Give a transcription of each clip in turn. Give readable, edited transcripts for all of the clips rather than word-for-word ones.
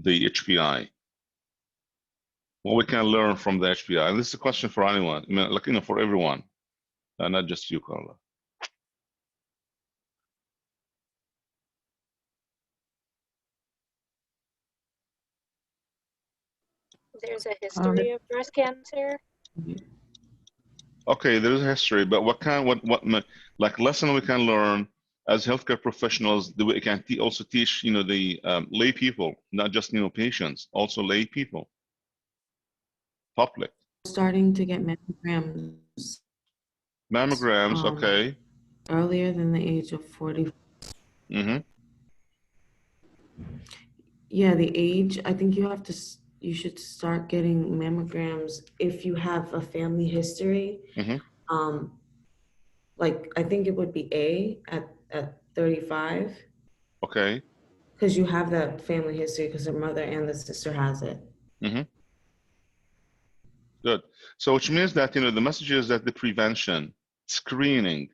the HPI? What we can learn from the HPI? And this is a question for anyone, I mean, like, for everyone, not just you, Carla. There's a history of breast cancer. Okay, there is a history, but what like lesson we can learn as healthcare professionals that we can also teach, the lay people, not just patients, also lay people, public. Starting to get mammograms. Mammograms, okay. Earlier than the age of 40. Mm-hmm. Yeah, the age, I think you should start getting mammograms if you have a family history. Mm-hmm. Like I think it would be A at 35. Okay. Because you have that family history because her mother and the sister has it. Mm-hmm. Good. So which means that, the message is that the prevention, screening.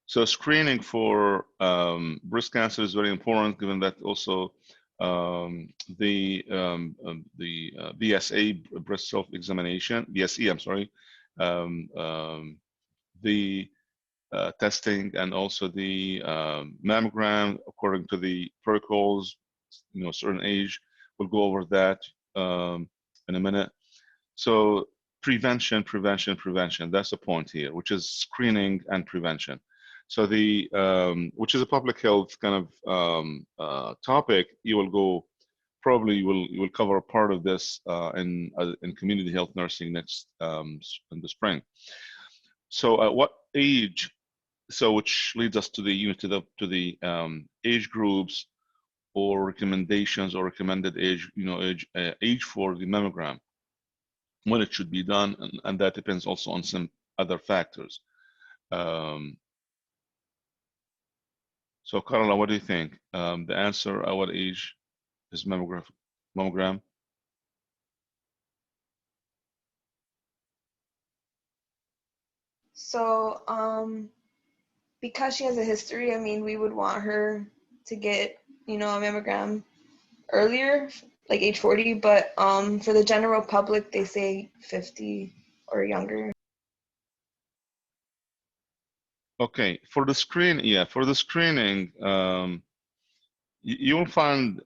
So screening for breast cancer is very important, given that also the BSA, breast self-examination, BSE, I'm sorry, the testing, and also the mammogram, according to the protocols, certain age. We'll go over that in a minute. So prevention. That's the point here, which is screening and prevention. So the which is a public health kind of topic. You will go probably you will cover a part of this in community health nursing next in the spring. So at what age? So which leads us to the to the age groups or recommendations or recommended age age for the mammogram, when it should be done, and that depends also on some other factors. So Carla, what do you think? The answer at what age is mammogram? So because she has a history, I mean, we would want her to get, a mammogram earlier, like age 40, but for the general public, they say 50 or younger. Okay, for the screening, you'll find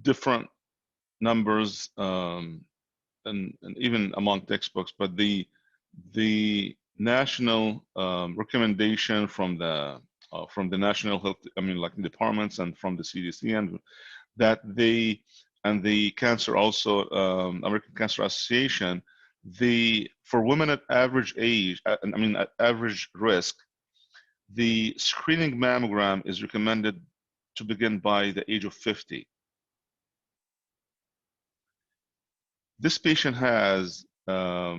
different numbers, and even among textbooks, but the national recommendation from the national health, like departments, and from the CDC, and that the cancer also, American Cancer Association, for women at average age, at average risk, the screening mammogram is recommended to begin by the age of 50. This patient has a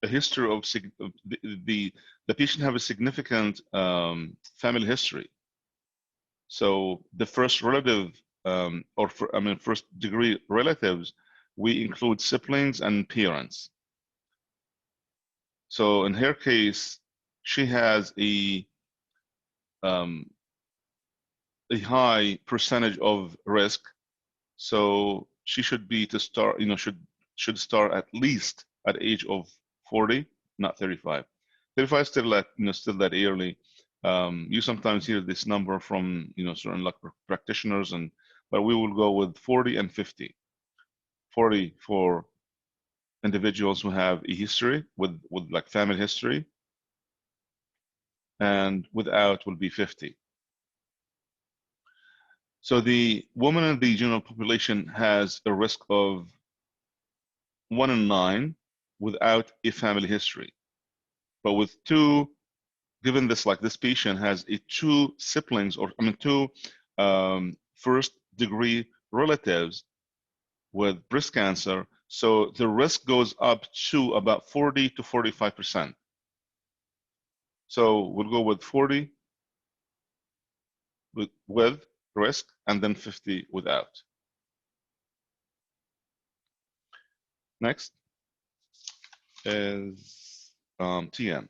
history of the patient have a significant family history. So the first relative, first degree relatives, we include siblings and parents. So in her case, she has a high percentage of risk. So she should be should start at least at the age of 40, not 35. 35 is still still that early. You sometimes hear this number from certain practitioners, but we will go with 40 and 50. 40 for individuals who have a history with like family history, and without will be 50. So the woman in the general population has a risk of 1 in 9 without a family history. But with 2, given this, like this patient has 2 siblings, or two first degree relatives with breast cancer, so the risk goes up to about 40 to 45%. So we'll go with 40 with risk, and then 50 without. Next is TN.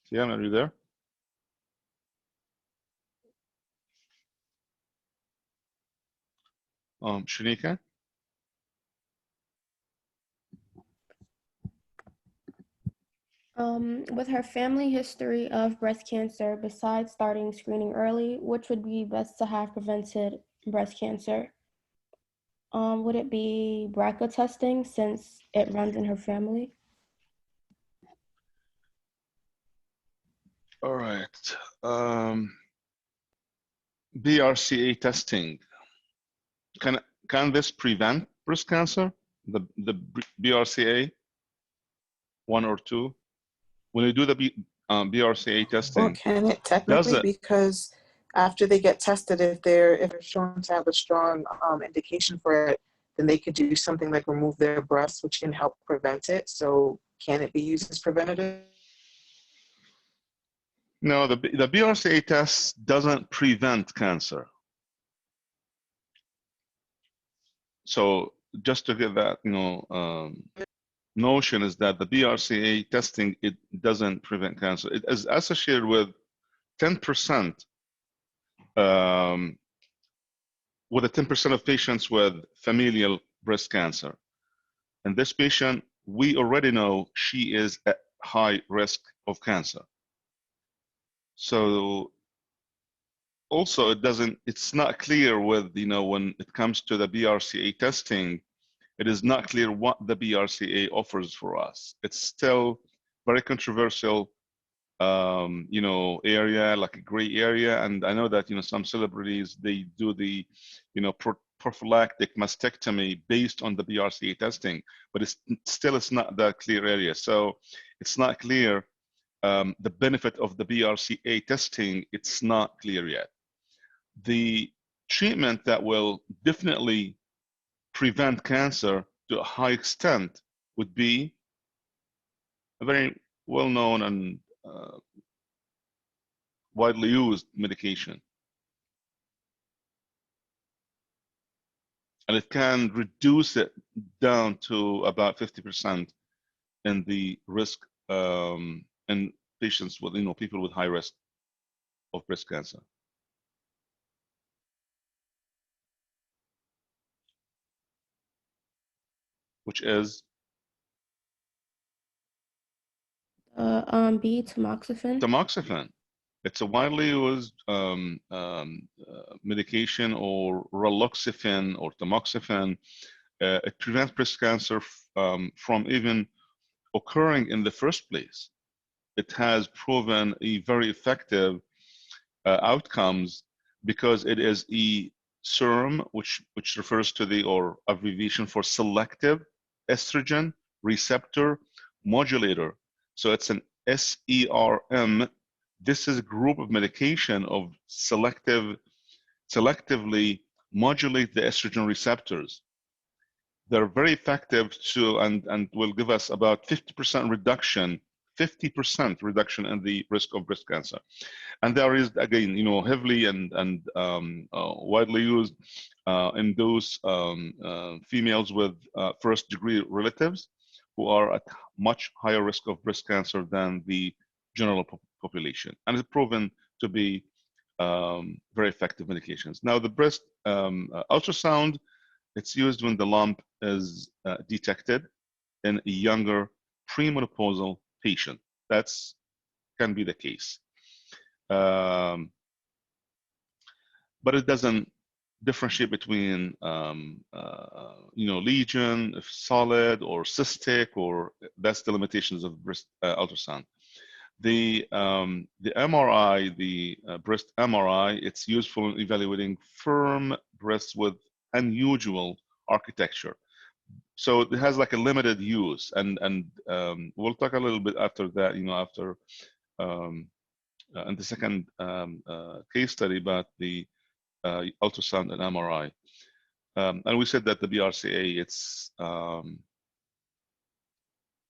Yeah, are you there? Shanika? With her family history of breast cancer, besides starting screening early, which would be best to have prevented breast cancer? Would it be BRCA testing since it runs in her family? All right. BRCA testing. Can this prevent breast cancer? The BRCA 1 or 2? When you do the BRCA Well, testing, can it does technically? it? Because after they get tested, if they're shown to have a strong indication for it, then they could do something like remove their breast, which can help prevent it. So can it be used as preventative? No, the BRCA test doesn't prevent cancer. So just to get that, notion is that the BRCA testing, it doesn't prevent cancer. It is associated with 10%, with the 10% of patients with familial breast cancer. And this patient, we already know she is at high risk of cancer. So also it's not clear with, when it comes to the BRCA testing, it is not clear what the BRCA offers for us. It's still very controversial, area, like a gray area. And I know that, some celebrities, they do the, prophylactic mastectomy based on the BRCA testing, but it's not that clear area. So it's not clear, the benefit of the BRCA testing, it's not clear yet. The treatment that will definitely prevent cancer to a high extent would be a very well-known and widely used medication. And it can reduce it down to about 50% in the risk, in patients with, people with high risk of breast cancer. Which is B, tamoxifen. tamoxifen. It's a widely used medication, or raloxifene or tamoxifen. It prevents breast cancer from even occurring in the first place. It has proven a very effective outcomes because it is a SERM, which refers to the, or abbreviation for selective estrogen receptor modulator. So it's an SERM. This is a group of medication of selectively modulate the estrogen receptors. They're very effective to, and will give us about 50% reduction in the risk of breast cancer. And there is, again, heavily and widely used in those females with first-degree relatives who are at much higher risk of breast cancer than the general population. And it's proven to be very effective medications. Now, the breast ultrasound, it's used when the lump is detected in a younger premenopausal patient. That's can be the case. But it doesn't differentiate between, lesion, if solid or cystic, or that's the limitations of breast ultrasound. The MRI, the breast MRI, it's useful in evaluating firm breasts with unusual architecture. So it has like a limited use, and we'll talk a little bit after that, after in the second case study about the ultrasound and MRI. And we said that the BRCA, it's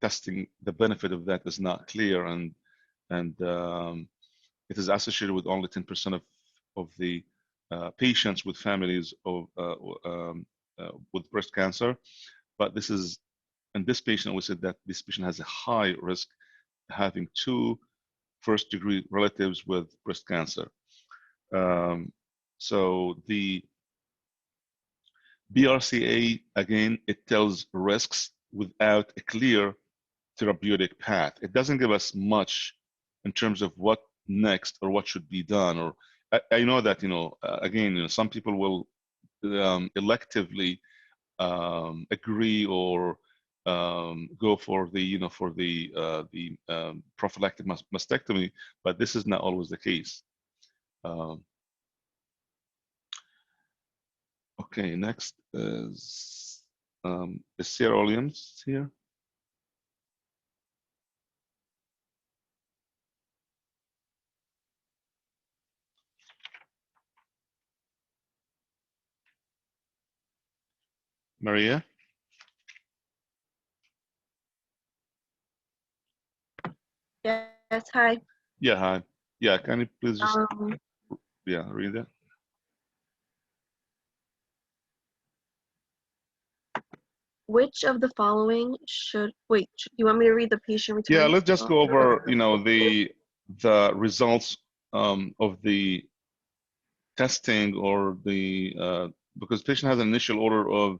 testing, the benefit of that is not clear, and it is associated with only 10% of the patients with families of with breast cancer. But this is, in this patient, we said that this patient has a high risk having two first-degree relatives with breast cancer. So the BRCA, again, it tells risks without a clear therapeutic path. It doesn't give us much in terms of what next or what should be done. Or I know that, again, some people will electively agree or go for the, prophylactic mastectomy, but this is not always the case. Okay, next is Sarah Williams here? Maria? Yes, hi. Yeah, hi. Yeah, can you please just, Um, read that? which of the following should, wait, you want me to read the patient return? Yeah, let's just go over, the results of the testing or the, because the patient has an initial order of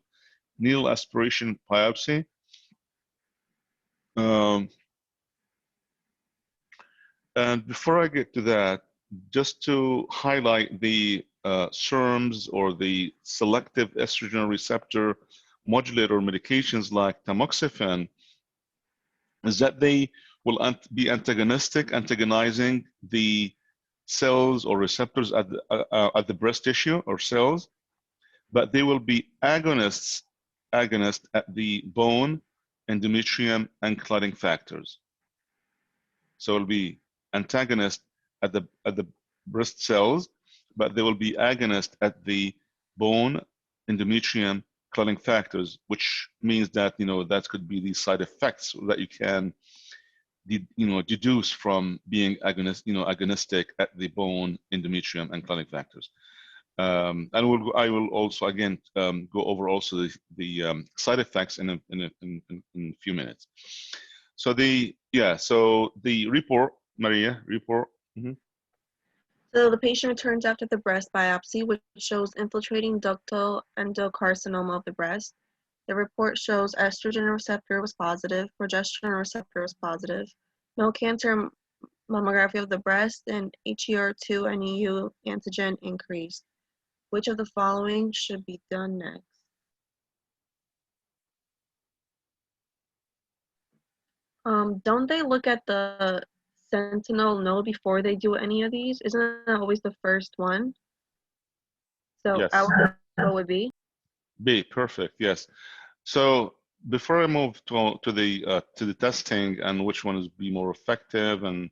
needle aspiration biopsy. And before I get to that, just to highlight the SERMs or the selective estrogen receptor modulator medications like tamoxifen, is that they will be antagonizing the cells or receptors at the breast tissue or cells, but they will be agonist at the bone, endometrium, and clotting factors. So it'll be antagonist at the breast cells, but they will be agonist at the bone, endometrium, clotting factors, which means that that could be the side effects that you can deduce from being agonistic at the bone, endometrium, and clotting factors. And I will also again go over also the side effects in a few minutes. So the report, Maria, report. So the patient returns after the breast biopsy, which shows infiltrating ductal endocarcinoma of the breast. The report shows estrogen receptor was positive, progesterone receptor was positive, no cancer mammography of the breast, and HER2 and EU antigen increased. Which of the following should be done next? Don't they look at the sentinel node before they do any of these? Isn't that always the first one? So Yes. I would go with B. B, perfect. Yes. So before I move to the testing and which one is be more effective, and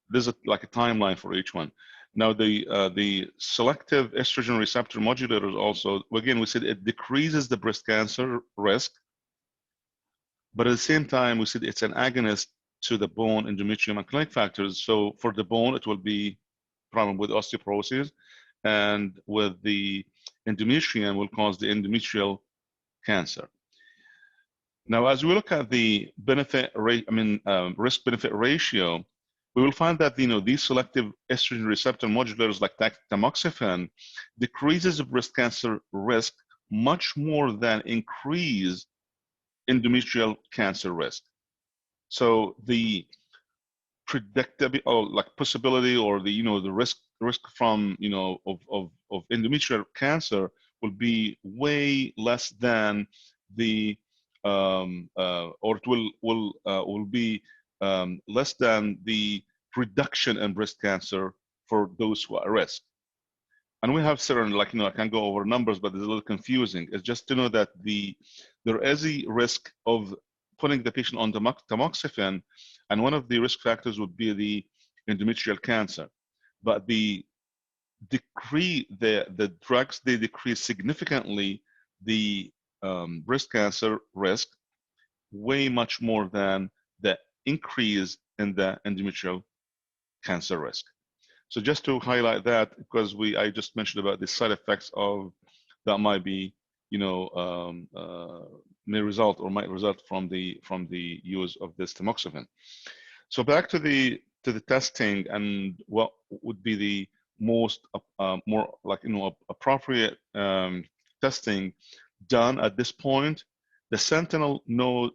there's like a timeline for each one. Now the selective estrogen receptor modulators also, again, we said it decreases the breast cancer risk, but at the same time we said it's an agonist to the bone, endometrium, and clotting factors. So for the bone, it will be problem with osteoporosis, and with the endometrium will cause the endometrial cancer. Now, as we look at the risk-benefit ratio, we will find that these selective estrogen receptor modulators like tamoxifen decreases the breast cancer risk much more than increase endometrial cancer risk. So the predictability or possibility or the risk from of endometrial cancer will be way less than the or it will be less than the reduction in breast cancer for those who are at risk. And we have certain, I can't go over numbers, but it's a little confusing. It's just to know that there is a risk of putting the patient on tamoxifen, and one of the risk factors would be the endometrial cancer. But the drugs, they decrease significantly the breast cancer risk, way much more than the increase in the endometrial cancer risk. So just to highlight that, because I just mentioned about the side effects of that might be, may result or might result from the use of this tamoxifen. So back to the to the testing and what would be the most more like appropriate testing done at this point, the sentinel node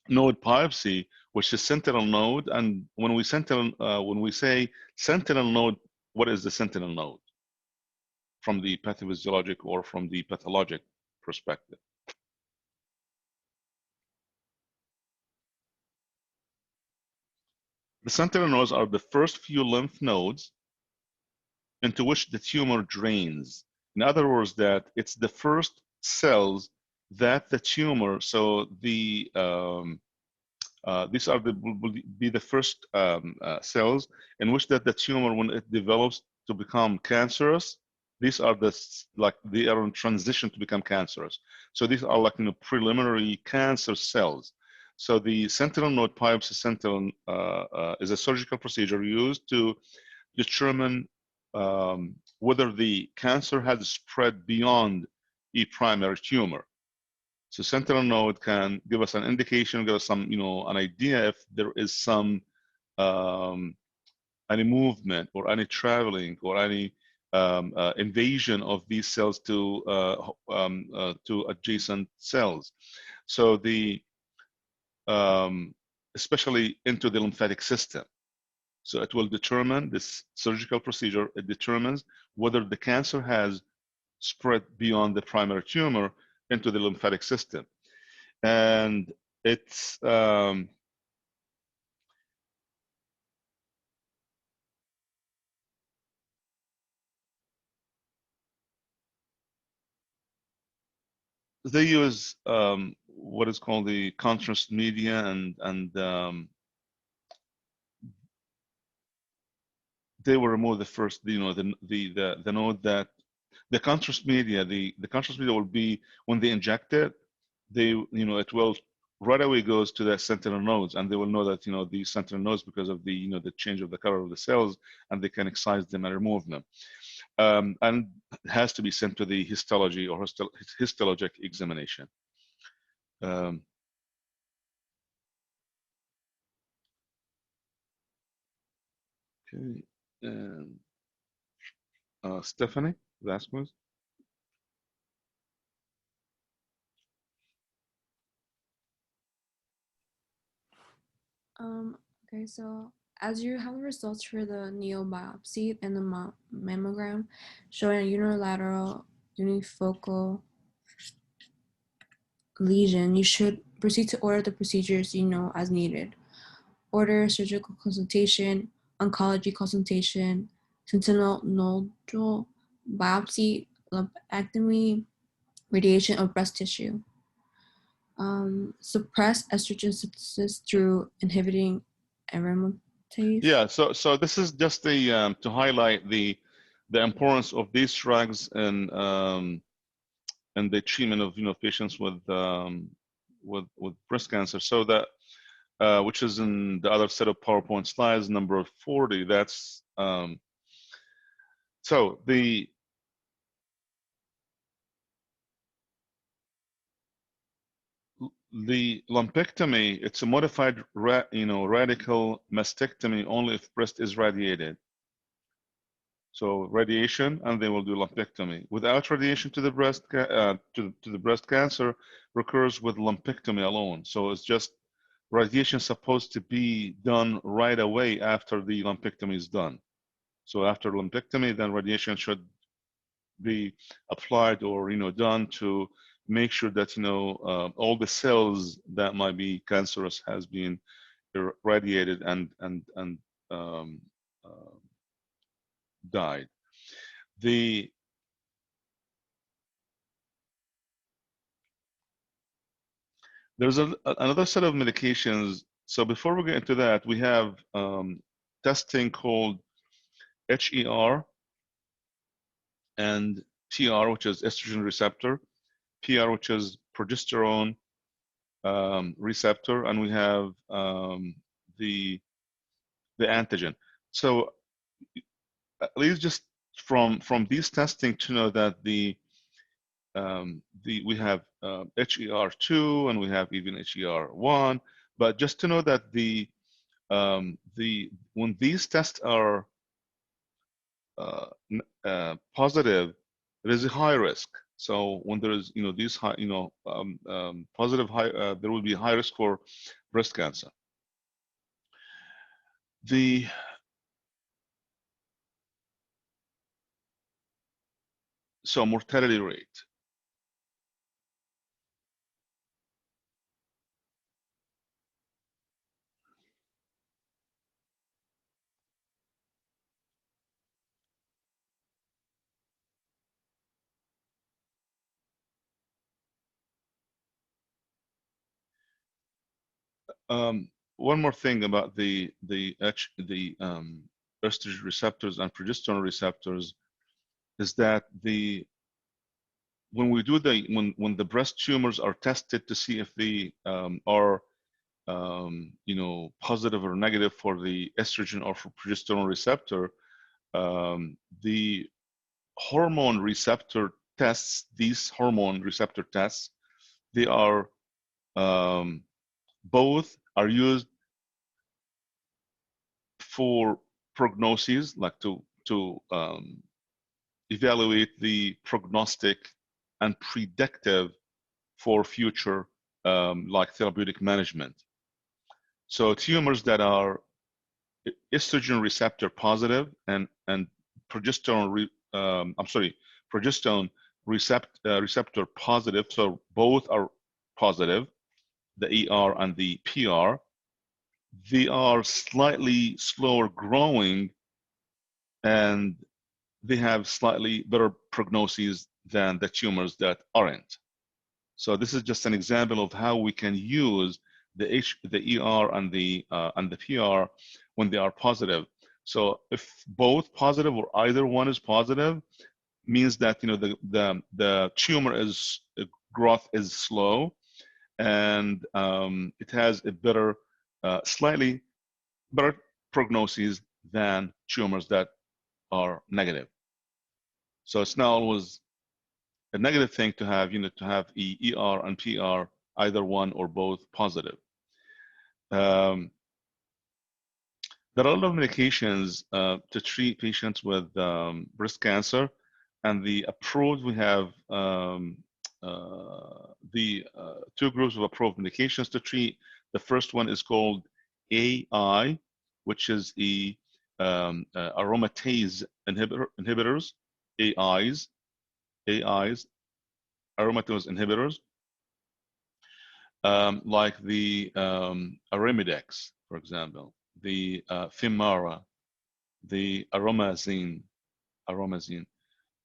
node biopsy, which is sentinel node. And when we say sentinel node, what is the sentinel node from the pathophysiologic or from the pathologic perspective? The sentinel nodes are the first few lymph nodes into which the tumor drains. In other words, that it's the first cells that the tumor, so the these are will be the first cells in which that the tumor, when it develops to become cancerous, these are they are in transition to become cancerous. So these are like preliminary cancer cells. So the sentinel node biopsy sentinel is a surgical procedure used to determine whether the cancer has spread beyond a primary tumor. So sentinel node can give us an indication, give us some, an idea if there is some any movement or any traveling or any invasion of these cells to adjacent cells. So the especially into the lymphatic system. So it will determine, this surgical procedure, it determines whether the cancer has spread beyond the primary tumor into the lymphatic system. And it's they use what is called the contrast media, and they will remove the first, the node that the contrast media, the contrast media will be when they inject it, it will right away goes to the sentinel nodes, and they will know that these sentinel nodes, because of the the change of the color of the cells, and they can excise them and remove them, and it has to be sent to the histology or histologic examination. Okay, and Stephanie Vasquez. Okay, so as you have the results for the neobiopsy and the mammogram showing a unilateral unifocal lesion, you should proceed to order the procedures as needed. Order surgical consultation, oncology consultation, sentinel nodule biopsy, lumpectomy, radiation of breast tissue. Suppress estrogen synthesis through inhibiting aromatase. Yeah, so this is just the to highlight the importance of these drugs and the treatment of patients with breast cancer. So that which is in the other set of PowerPoint slides, number 40. That's so the lumpectomy. It's a modified radical mastectomy only if breast is radiated. So radiation, and they will do lumpectomy. Without radiation to the breast, to the breast cancer recurs with lumpectomy alone. So it's just radiation supposed to be done right away after the lumpectomy is done. So after lumpectomy, then radiation should be applied or done to make sure that all the cells that might be cancerous has been irradiated and died. There's another set of medications. So before we get into that, we have testing called HER and TR, which is estrogen receptor, PR, which is progesterone receptor, and we have the antigen. So at least just from these testing to know that we have HER2 and we have even HER1, but just to know that the when these tests are positive, there is a high risk. So when there is, these high, positive high, there will be high risk for breast cancer. So mortality rate. One more thing about the estrogen receptors and progesterone receptors is that when we do when the breast tumors are tested to see if they are positive or negative for the estrogen or for progesterone receptor, the hormone receptor tests, these hormone receptor tests, they are both are used for prognoses, like to evaluate the prognostic and predictive for future like therapeutic management. So tumors that are estrogen receptor positive and progesterone progesterone receptor positive, so both are positive, the ER and the PR, they are slightly slower growing and they have slightly better prognoses than the tumors that aren't. So this is just an example of how we can use the ER and the PR when they are positive. So if both positive or either one is positive, means that the tumor growth is slow, and it has a better, slightly better prognosis than tumors that are negative. So it's not always a negative thing to have, to have ER and PR, either one or both positive. There are a lot of medications to treat patients with breast cancer, and the approved, we have the two groups of approved medications to treat. The first one is called AI, which is aromatase inhibitors, AIs, aromatase inhibitors, like the Arimidex, for example, the Femara, the aromazine.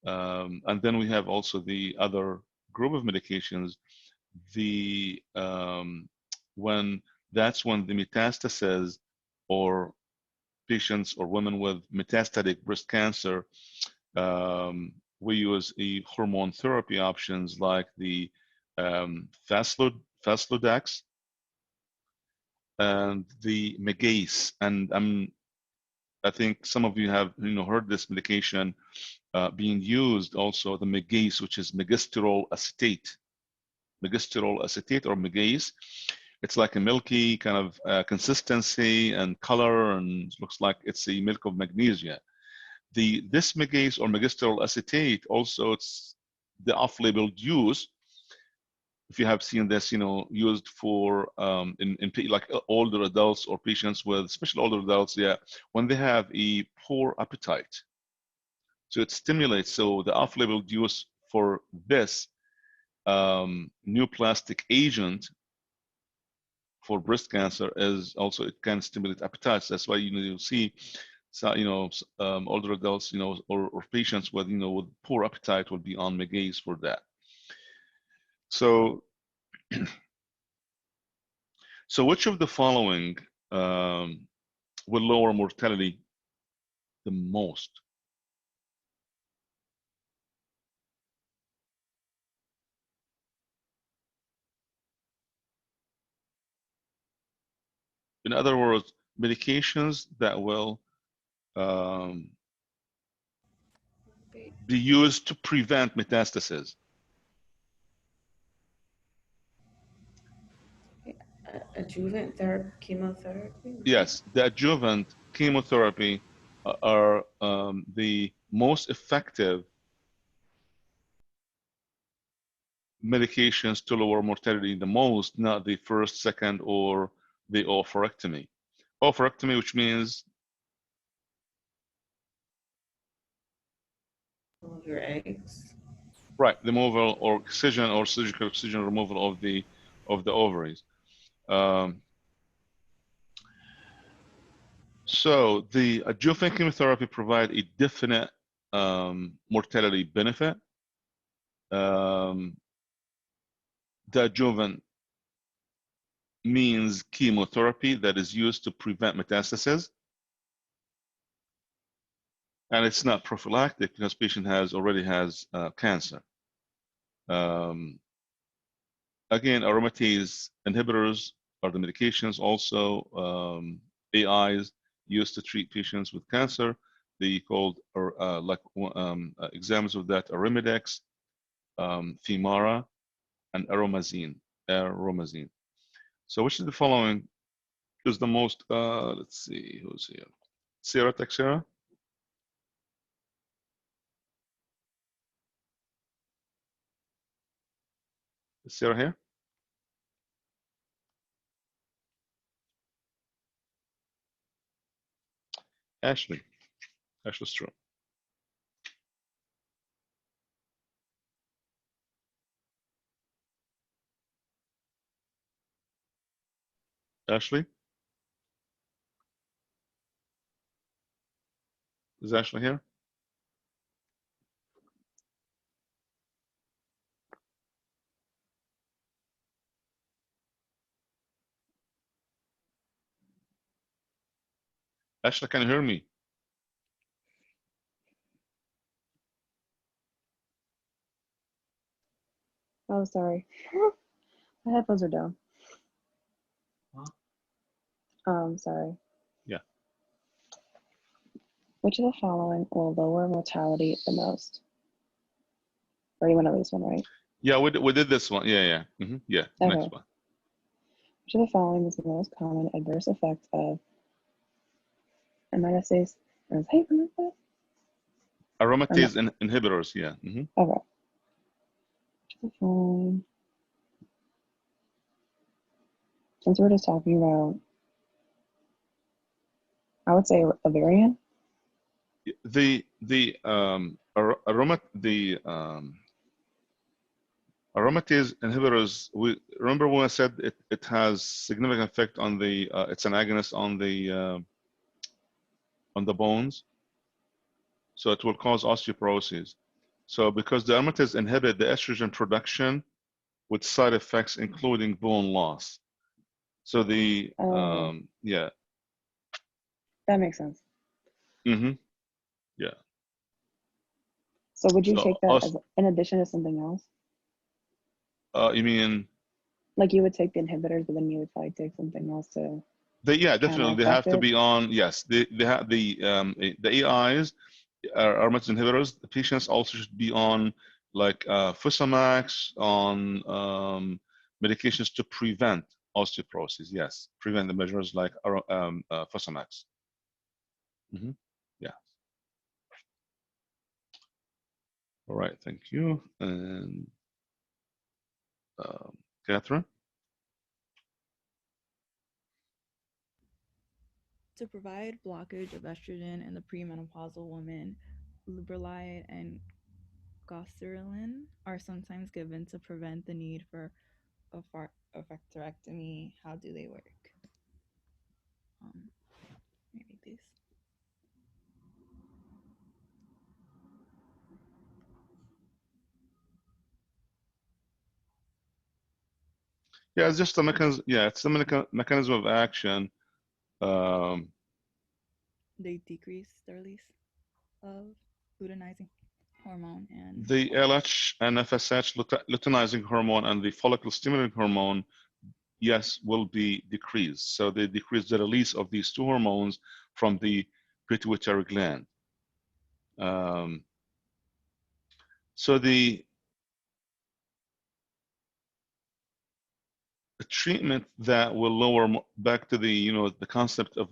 And then we have also the other group of medications, when the metastasis, or patients or women with metastatic breast cancer, we use hormone therapy options like the Faslodex and the Megace. And I think some of you have heard this medication being used also, the Megace, which is megestrol acetate or Megace. It's like a milky kind of consistency and color, and looks like it's a milk of magnesia. This Megace or megestrol acetate, also it's the off-label use. If you have seen this, used for in like older adults or patients with, especially older adults, when they have a poor appetite. So it stimulates. So the off-label use for this neoplastic agent for breast cancer is also, it can stimulate appetites. That's why you'll see, older adults, or patients with with poor appetite will be on Megace for that. So, so which of the following will lower mortality the most? In other words, medications that will be used to prevent metastasis. Adjuvant chemotherapy? Yes, the adjuvant chemotherapy are the most effective medications to lower mortality the most, not the first, second, or the oophorectomy. Oophorectomy, which means Of your eggs. right, removal or excision or surgical excision removal of the ovaries. So the adjuvant chemotherapy provide a definite mortality benefit. The adjuvant means chemotherapy that is used to prevent metastasis, and it's not prophylactic because patient already has cancer. Again, aromatase inhibitors are the medications. Also, AIs used to treat patients with cancer. They called examples of that: Arimidex, Femara, and aromazine. Aromazine. So, which of the following is the most? Let's see, who's here? Sarah Texera. Is Sarah here? Ashley. Ashley Strom. Ashley? Is Ashley here? Ashley, can you hear me? Oh, sorry. My headphones are down. Sorry. Yeah. Which of the following will lower mortality the most? Or you want to this one, right? Yeah, we did this one. Yeah. Yeah, the next Okay. one. Which of the following is the most common adverse effect of aromatase? Hey, remember Aromatase inhibitors, yeah. Okay. Which of the following? Since we're just talking about, I would say ovarian. The aromatase inhibitors. We remember when I said it has significant effect on the. It's an agonist on the bones, so it will cause osteoporosis. So because the aromatase inhibit the estrogen production with side effects including bone loss. So the yeah. That makes sense. Yeah. So would you So take that as in addition to something else? you mean? Like you would take the inhibitors, but then you would probably take something else to. Definitely they have to be on. Yes, they have the AIs aromatase inhibitors. The patients also should be on like Fosamax, on medications to prevent osteoporosis. Yes, prevent the measures like Fosamax. Yeah. All right. Thank you. And Catherine. To provide blockage of estrogen in the premenopausal woman, Leuprolide and Goserelin are sometimes given to prevent the need for a oophorectomy. How do they work? Maybe these. Yeah, it's just a mechanism. Yeah, it's the mechanism of action. They decrease the release of luteinizing hormone and The LH and FSH, luteinizing hormone, and the follicle stimulating hormone, yes, will be decreased. So they decrease the release of these two hormones from the pituitary gland. So treatment that will lower back to the the concept of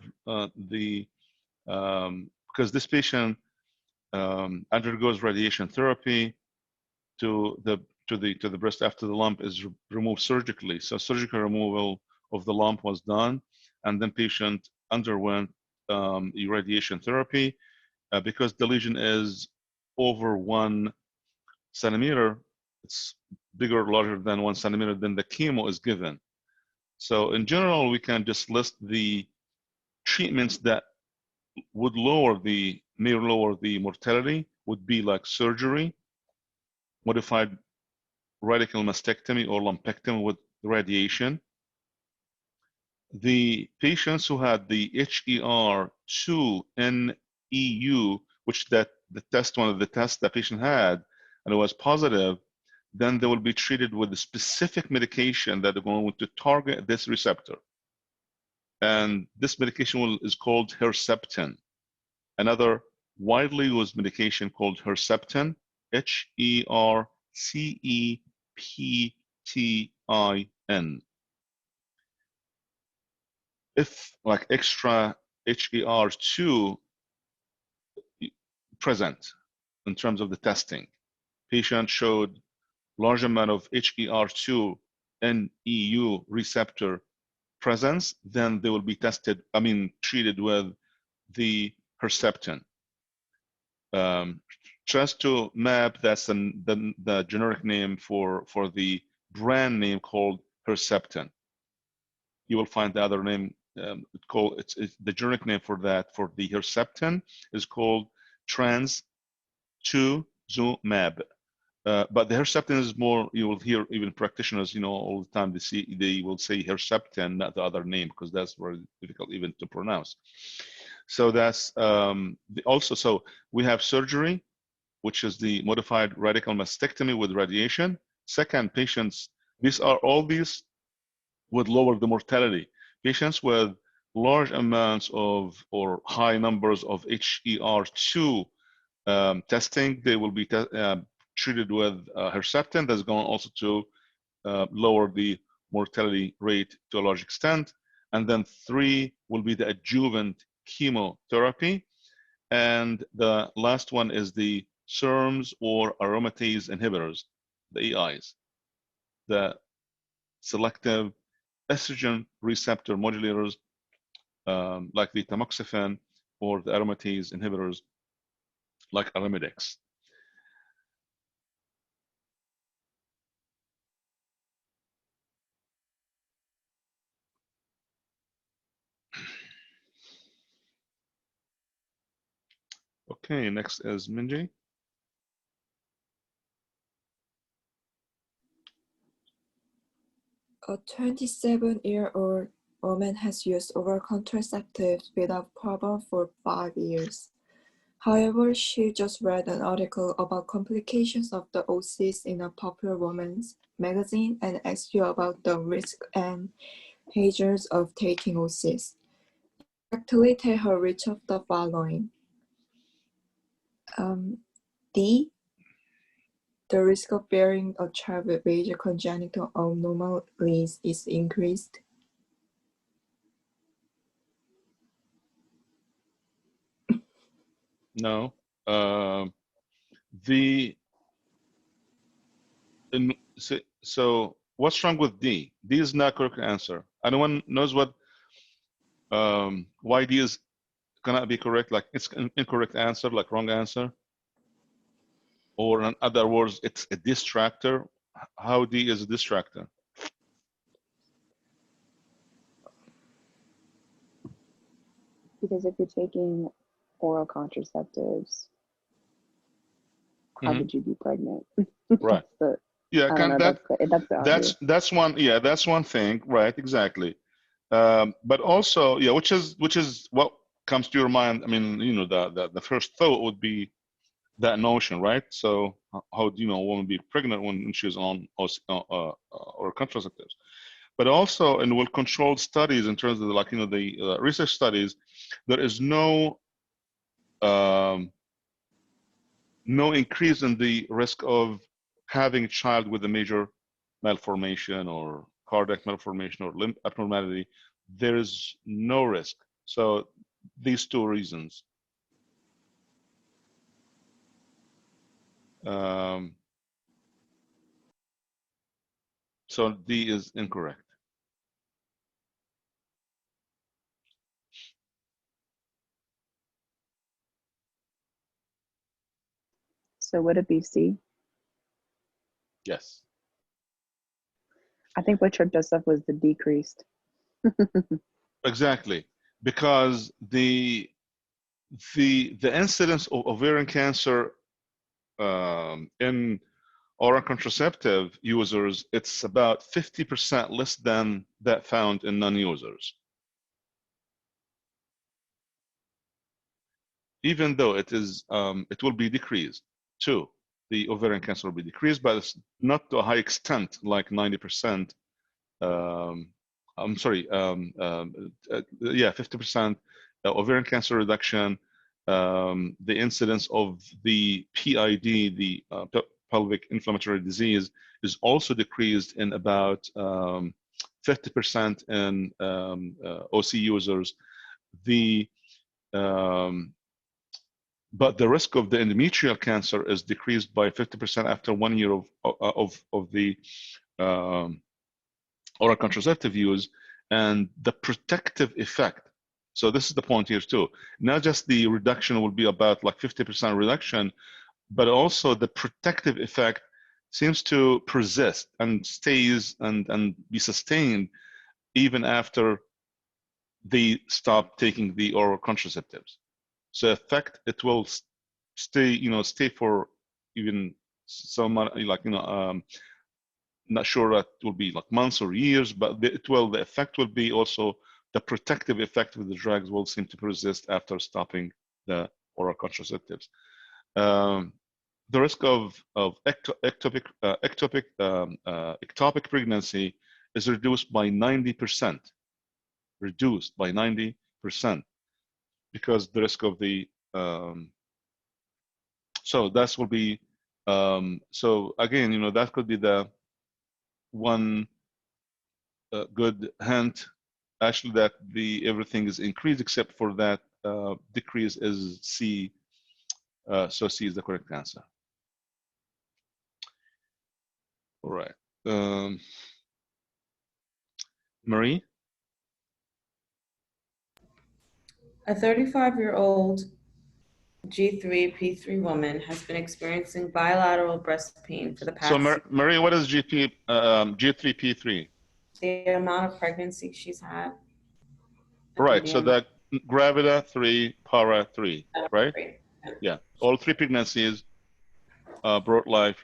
because this patient undergoes radiation therapy to the breast after the lump is removed surgically. So surgical removal of the lump was done, and then patient underwent irradiation therapy because the lesion is over 1 centimeter. It's bigger or larger than 1 centimeter. Then the chemo is given. So in general, we can just list the treatments that would may lower the mortality would be like surgery, modified radical mastectomy or lumpectomy with radiation. The patients who had the HER2-NEU, which one of the tests the patient had, and it was positive, then they will be treated with a specific medication that are going to target this receptor. And this medication is called Herceptin. Another widely used medication called Herceptin, Herceptin. If like extra HER2 present in terms of the testing, patient showed large amount of HER2 NEU receptor presence, then they will be treated with the Herceptin. Trastuzumab, that's the generic name for the brand name called Herceptin. You will find the other name it's the generic name for that, for the Herceptin, is called Trastuzumab. But the Herceptin is more, you will hear even practitioners, all the time they will say Herceptin, not the other name, because that's very difficult even to pronounce. So that's so we have surgery, which is the modified radical mastectomy with radiation. Second, patients, these would lower the mortality. Patients with large amounts of or high numbers of HER2 testing, they will be treated with Herceptin. That's going also to lower the mortality rate to a large extent. And then 3 will be the adjuvant chemotherapy. And the last one is the SERMs or aromatase inhibitors, the AIs, the selective estrogen receptor modulators, like the tamoxifen, or the aromatase inhibitors like Arimidex. Okay, next is Minji. A 27-year-old woman has used oral contraceptives without problem for 5 years. However, she just read an article about complications of the OCs in a popular women's magazine and asked you about the risk and hazards of taking OCs. Correctly tell her which of the following. D. The risk of bearing a child with major congenital anomalies is increased. No. So what's wrong with D? D is not correct answer. Anyone knows why D is cannot be correct? Like it's an incorrect answer, like wrong answer? Or in other words, it's a distractor. How D is a distractor? Because if you're taking oral contraceptives, how could you be pregnant? Right. Yeah, that's the obvious. That's one. Yeah, that's one thing. Right. Exactly. But also, yeah, which is what comes to your mind. I mean, the first thought would be that notion, right? So how do a woman be pregnant when she's on or contraceptives? But also in well-controlled studies, in terms of the research studies, there is no increase in the risk of having a child with a major malformation or cardiac malformation or limb abnormality, there is no risk. So these two reasons. So D is incorrect. So would it be C? Yes. I think what tripped us up was the decreased. Exactly, because the incidence of ovarian cancer in oral contraceptive users, it's about 50% less than that found in non-users. Even though it is, it will be decreased too. The ovarian cancer will be decreased, but it's not to a high extent, like 90%. I'm sorry, yeah, 50% ovarian cancer reduction. The incidence of the PID, the pelvic inflammatory disease, is also decreased in about 50% in OC users. But the risk of the endometrial cancer is decreased by 50% after 1 year of the oral contraceptive use, and the protective effect. So this is the point here too. Not just the reduction will be about like 50% reduction, but also the protective effect seems to persist and stays and be sustained even after they stop taking the oral contraceptives. So effect, it will stay, stay for even some, like, not sure that it will be like months or years, but the effect will be also the protective effect of the drugs will seem to persist after stopping the oral contraceptives. The risk of ectopic pregnancy is reduced by 90%. Reduced by 90%, because the risk of the so that will be so again, that could be the one good hint, actually, that everything is increased except for that decrease is C. So C is the correct answer. All right. Marie? A 35-year-old G3, P3 woman has been experiencing bilateral breast pain for the So past Marie, what is G3, P3? the amount of pregnancy she's had. Right, so that gravida 3, para 3, right? Yeah, all 3 pregnancies brought life,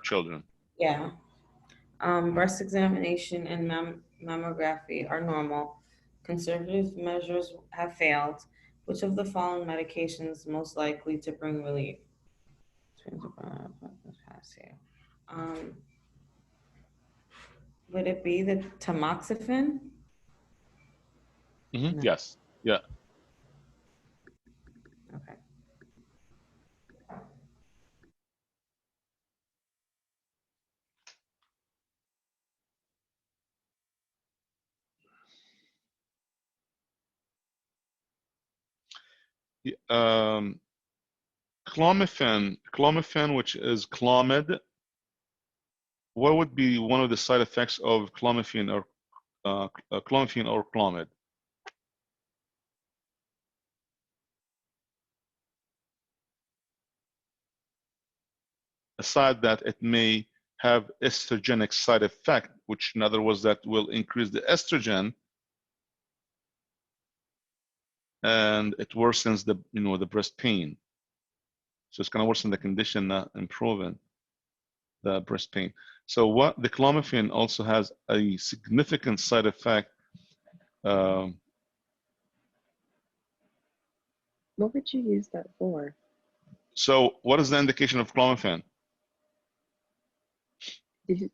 children. Yeah. Breast examination and mammography are normal. Conservative measures have failed. Which of the following medications most likely to bring relief? Would it be the tamoxifen? Mm-hmm. No. Yes. Yeah. Okay. Clomiphene, which is Clomid. What would be one of the side effects of clomiphene or Clomid? Aside that it may have estrogenic side effect, which in other words that will increase the estrogen, and it worsens the breast pain. So it's going to worsen the condition, not improving the breast pain. So what the clomiphene also has a significant side effect. What would you use that for? So what is the indication of clomiphene?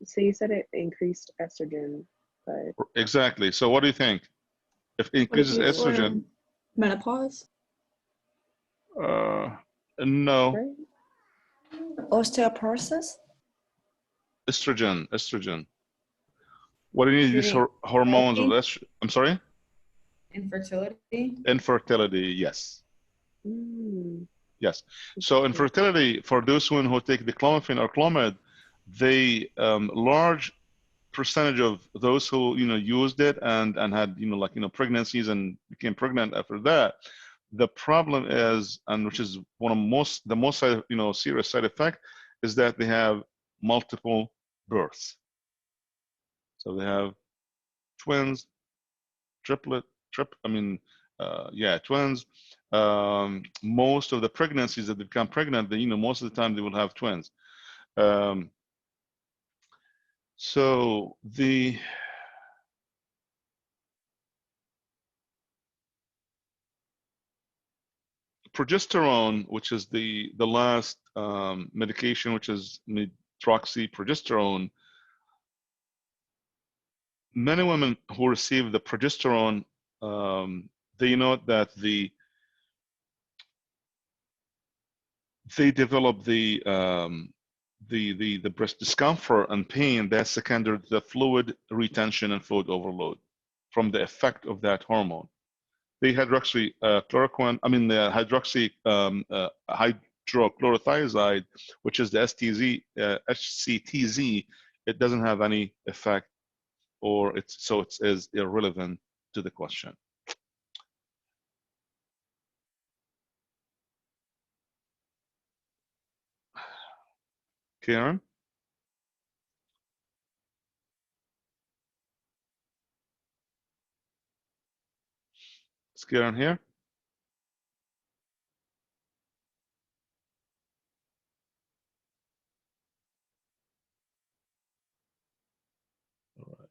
So you said it increased estrogen, but Exactly. So what do you think? If it increases estrogen, menopause, no. right? osteoporosis. Estrogen. What do you need? These Treating hormones of infertility? I'm sorry? Infertility? Infertility, yes. Yes. So infertility, for those women who take the clomiphene or Clomid, they large percentage of those who used it and had pregnancies and became pregnant after that. The problem is, and which is one of the most serious side effect, is that they have multiple births. So they have twins, twins. Most of the pregnancies that they become pregnant, most of the time they will have twins. So the progesterone, which is the last medication, which is medroxyprogesterone, many women who receive the progesterone, they note that they develop the breast discomfort and pain that's secondary to the fluid retention and fluid overload from the effect of that hormone. The hydroxychloroquine, the hydrochlorothiazide, which is the HCTZ, it doesn't have any effect, or it is irrelevant to the question. Karen? Is Karen here? All right.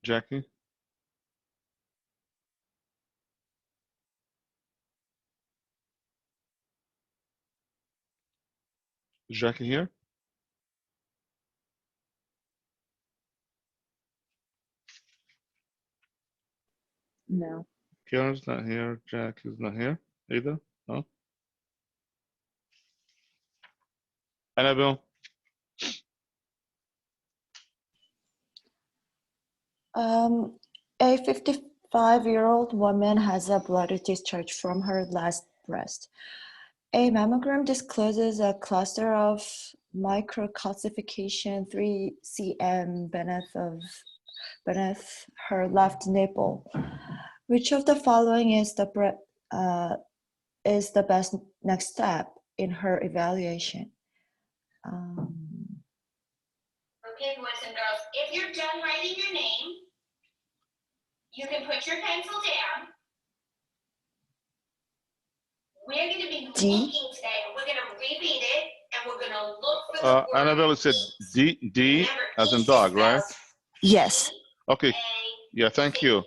Jackie? Is Jackie here? No. Karen's not here. Jack is not here either. No. Annabelle? A 55-year-old woman has a bloody discharge from her left breast. A mammogram discloses a cluster of microcalcification 3 cm beneath her left nipple. Which of the following is the best next step in her evaluation? Okay, boys and girls, if you're done writing your name, you can put your pencil down. We're going to be looking today, and we're going to reread it, and we're going to look for the word. Annabelle said D Remember, as in each dog, is right? spelled Yes. Okay. Yeah, thank you.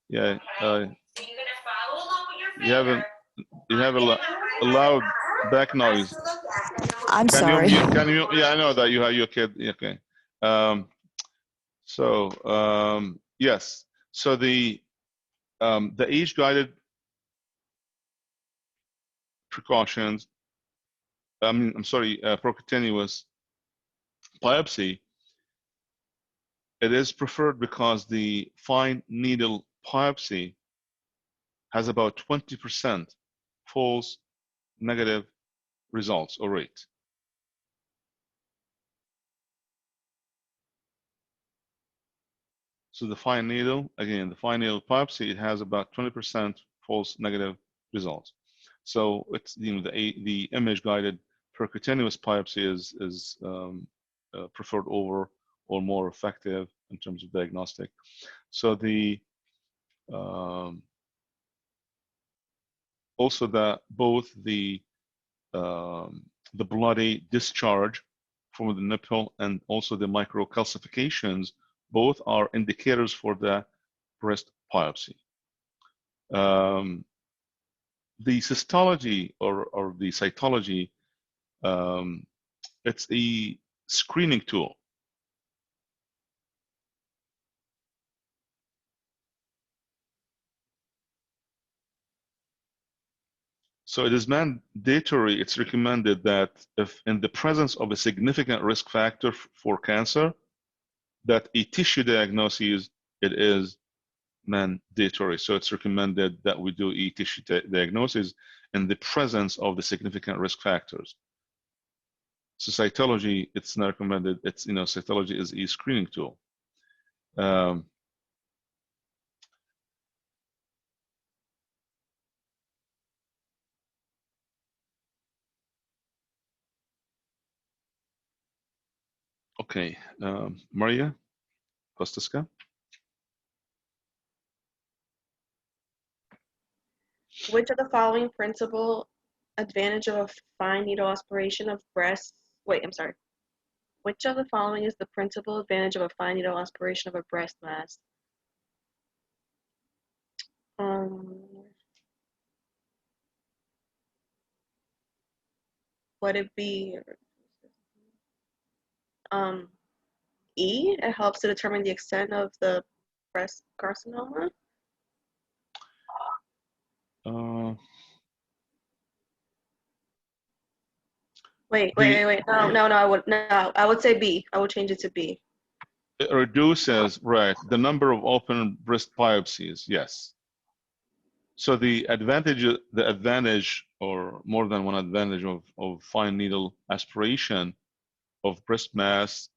Yeah. So you're going to follow along with your You finger. have a loud back noise. I'm sorry. Can you? Yeah, I know that you have your kid. Okay. Yes. So the age-guided precautions. Percutaneous biopsy. It is preferred because the fine needle biopsy has about 20% false negative results or rate. So the fine needle, again, the fine needle biopsy, it has about 20% false negative results. So it's the image-guided percutaneous biopsy is preferred over or more effective in terms of diagnostic. So also both the bloody discharge from the nipple and also the microcalcifications, both are indicators for the breast biopsy. The cystology or the cytology, it's a screening tool. So So it is mandatory, it's recommended that if in the presence of a significant risk factor for cancer, that a tissue diagnosis, it is mandatory. So it's recommended that we do a tissue diagnosis in the presence of the significant risk factors. So cytology, it's not recommended. It's, cytology is a screening tool. Okay, Maria Kostiska. Which of the following principal advantage of a fine needle aspiration of breast, wait, I'm sorry. Which of the following is the principal advantage of a fine needle aspiration of a breast mass? Would it be E? It helps to determine the extent of the breast carcinoma. Wait. No, I would say B. I would change it to B. It reduces, right, the number of open breast biopsies, yes. So the advantage, or more than one advantage of fine needle aspiration of breast mass,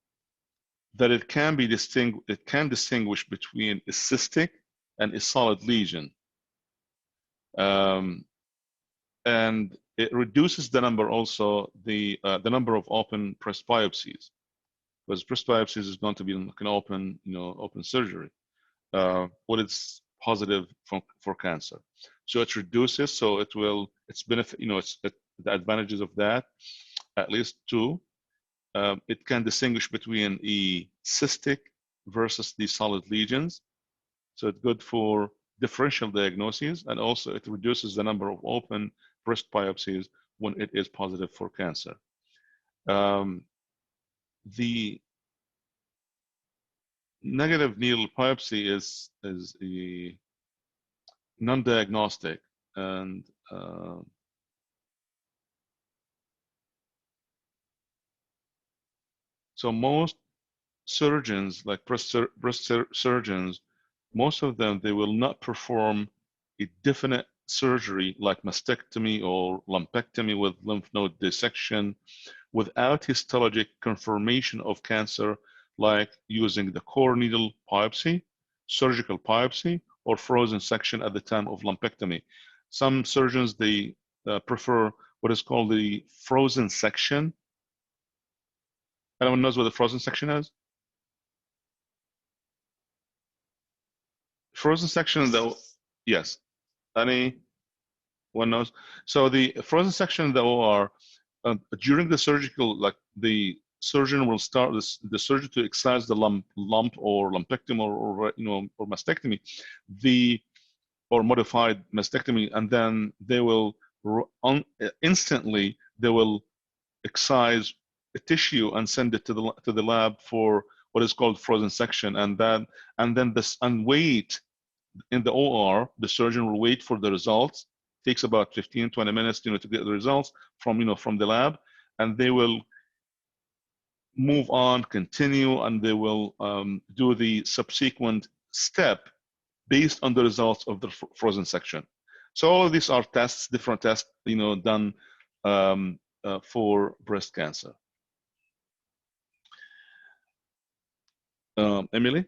that it can distinguish between a cystic and a solid lesion. And it reduces the number also, the number of open breast biopsies, because breast biopsies is going to be like an open, open surgery when it's positive for cancer. So it reduces, so it's benefit, the advantages of that, at least two. It can distinguish between a cystic versus the solid lesions. So it's good for differential diagnoses, and also it reduces the number of open breast biopsies when it is positive for cancer. The negative needle biopsy is a non-diagnostic, and so most surgeons, like breast surgeons, most of them, they will not perform a definite surgery like mastectomy or lumpectomy with lymph node dissection without histologic confirmation of cancer, like using the core needle biopsy, surgical biopsy, or frozen section at the time of lumpectomy. Some surgeons, they prefer what is called the frozen section. Anyone knows what the frozen section is? Frozen section, though, yes. Anyone knows? So the frozen section in the OR, during the surgical, like the surgeon will start the surgery to excise the lump or lumpectomy or mastectomy, or modified mastectomy, and then they will instantly they will excise a tissue and send it to the lab for what is called frozen section, and wait in the OR. The surgeon will wait for the results. Takes about 15-20 minutes, to get the results from the lab, and they will move on, continue, and they will do the subsequent step based on the results of the frozen section. So all of these are tests, different tests, done for breast cancer. Emily?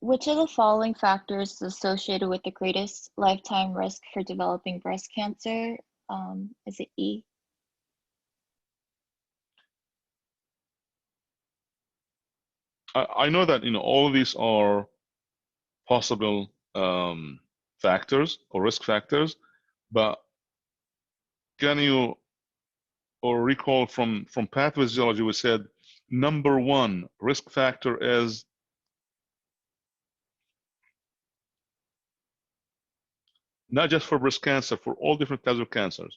Which of the following factors is associated with the greatest lifetime risk for developing breast cancer? Is it E? I know that all of these are possible factors or risk factors, but can you recall from pathophysiology, we said number one risk factor is not just for breast cancer, for all different types of cancers.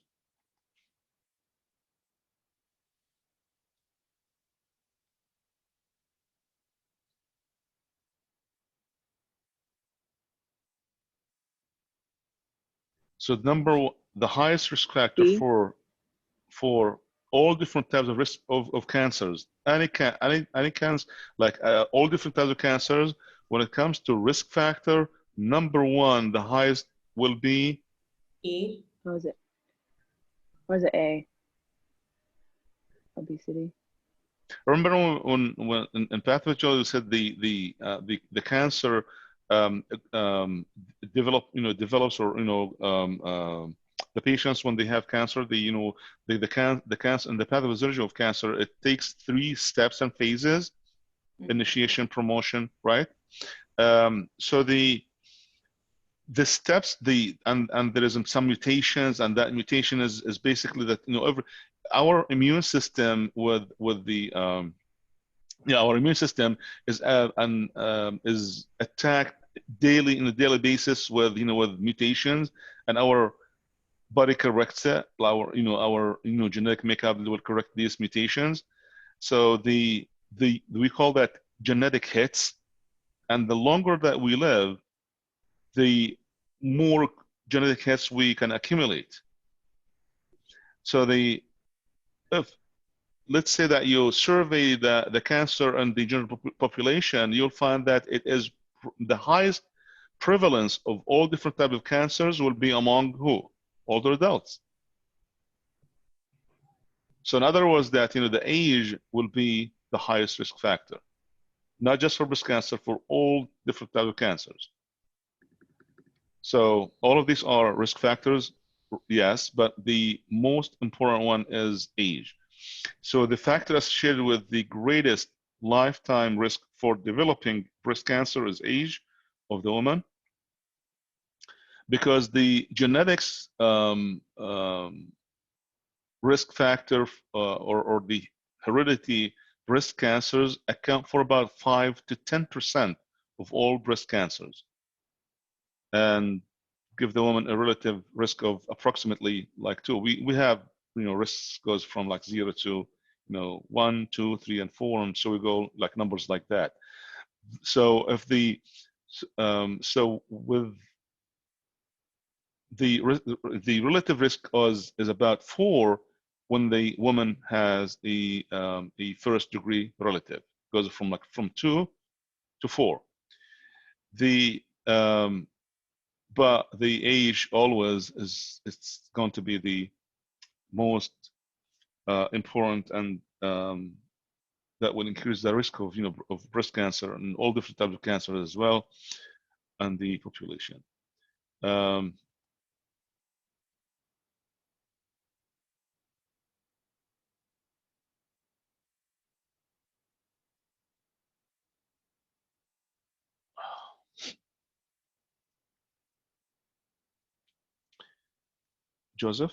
So the highest risk factor B. for all different types of risk of cancers, any cancer, like all different types of cancers, when it comes to risk factor, number one, the highest will be E. What was it? Or is it A? Obesity. Remember when in pathology you said the cancer develops, or the patients when they have cancer, the cancer and the pathophysiology of cancer, it takes 3 steps and phases: initiation, promotion, right? So the steps, and there is some mutations, and that mutation is basically that our immune system with the our immune system is attacked daily on a daily basis with with mutations, and our body corrects it. Our genetic makeup will correct these mutations. So we call that genetic hits, and the longer that we live, the more genetic hits we can accumulate. So if let's say that you survey the cancer and the general population, you'll find that it is the highest prevalence of all different types of cancers will be among who? Older adults. So in other words, that the age will be the highest risk factor, not just for breast cancer, for all different types of cancers. So all of these are risk factors, yes, but the most important one is age. So the factor associated with the greatest lifetime risk for developing breast cancer is age of the woman, because the genetics risk factor or the heredity breast cancers account for about 5 to 10% of all breast cancers, and give the woman a relative risk of approximately like 2. We have risks goes from like 0 to 1, 2, 3, and 4, and so we go like numbers like that. So if with the relative risk is about 4 when the woman has the first degree relative, goes from 2 to 4. But the age always it's going to be the most important, and that will increase the risk of of breast cancer and all different types of cancer as well, and the population. Joseph?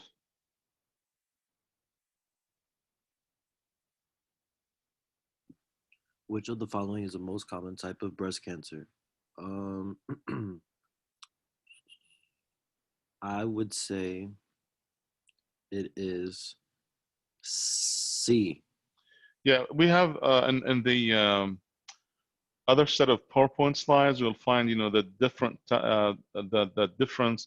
Which of the following is the most common type of breast cancer? I would say it is C. Yeah, we have in the other set of PowerPoint slides, you'll find the different the different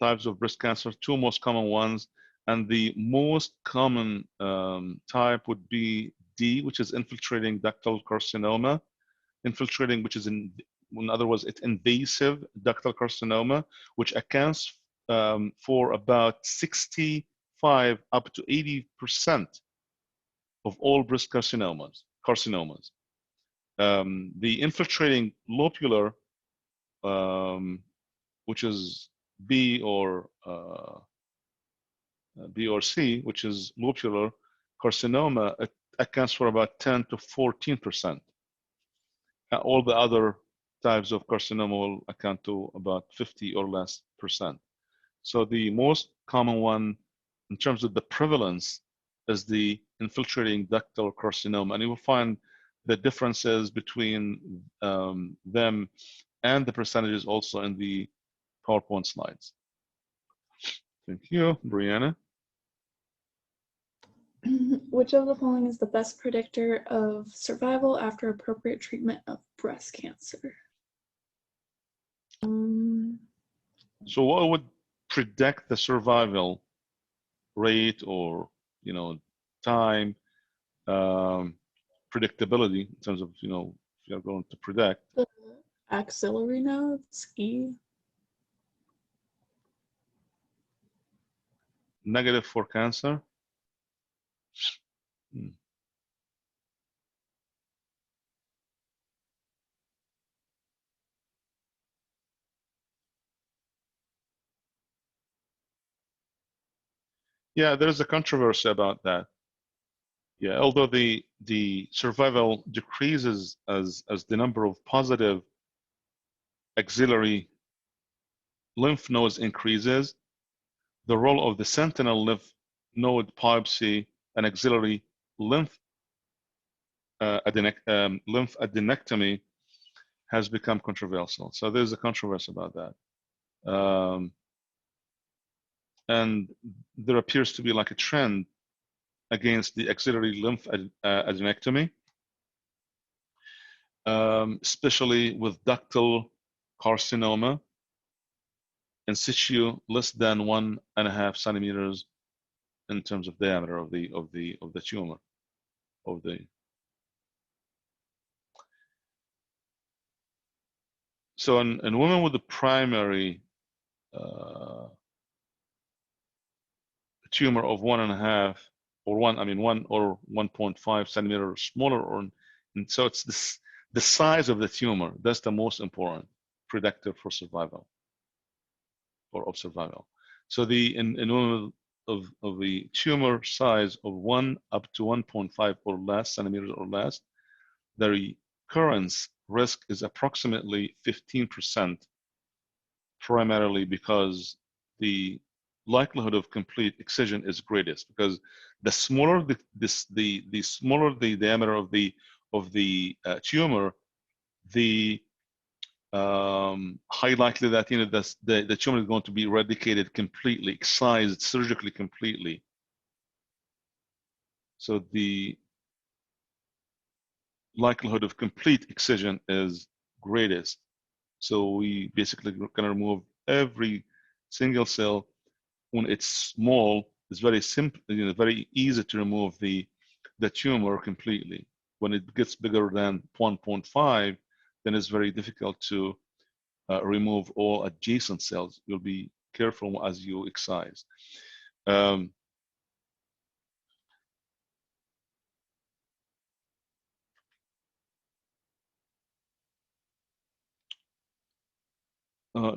types of breast cancer, 2 most common ones, and the most common type would be D, which is infiltrating ductal carcinoma. Infiltrating, which is in other words, it's invasive ductal carcinoma, which accounts for about 65 up to 80% of all breast carcinomas. The infiltrating lobular, which is B or C, which is lobular carcinoma, it accounts for about 10 to 14%. All the other types of carcinoma will account to about 50 or less %. So the most common one in terms of the prevalence is the infiltrating ductal carcinoma, and you will find the differences between them and the percentages also in the PowerPoint slides. Thank you, Brianna. Which of the following is the best predictor of survival after appropriate treatment of breast cancer? So what would predict the survival rate or, time, predictability in terms of, if you're going to predict? The axillary nodes, E. Negative for Cancer? Hmm. Yeah, there's a controversy about that. Yeah, although the survival decreases as the number of positive axillary lymph nodes increases, the role of the sentinel lymph node biopsy and axillary lymph lymph adenectomy has become controversial. So there's a controversy about that. And there appears to be like a trend against the axillary lymph adenectomy, especially with ductal carcinoma in situ less than 1.5 centimeters in terms of diameter of the tumor of the. So in women with the primary tumor of 1.5 or 1 or 1.5 centimeter or smaller, and so it's this the size of the tumor that's the most important predictor for survival or of survival. So in women of the tumor size of 1 up to 1.5 or less centimeters or less, the recurrence risk is approximately 15%, primarily because the likelihood of complete excision is greatest, because the smaller the smaller the diameter of the tumor, the high likely that the tumor is going to be eradicated completely, excised surgically completely. So the likelihood of complete excision is greatest. So we basically can remove every single cell when it's small. It's very simple, very easy to remove the tumor completely. When it gets bigger than 1.5, then it's very difficult to remove all adjacent cells. You'll be careful as you excise.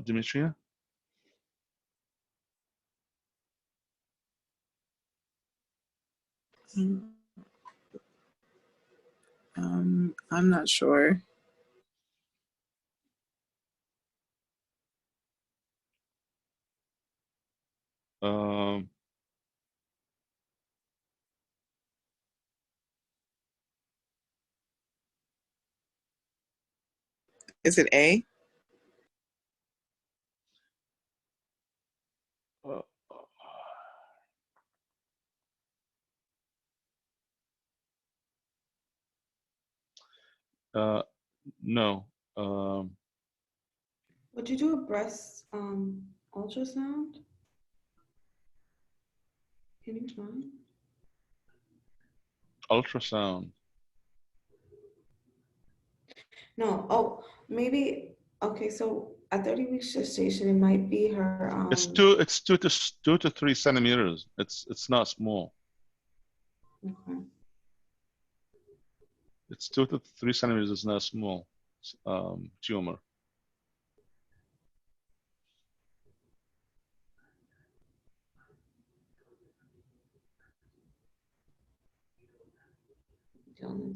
Demetria? I'm not sure. Is it A? No. Would you do a breast ultrasound? Can you try? Ultrasound. No. Oh, maybe. Okay, so at 30 weeks gestation, it might be her. It's two to 3 centimeters. It's not small. Okay. It's 2 to 3 centimeters. It's not small tumor. Jonah,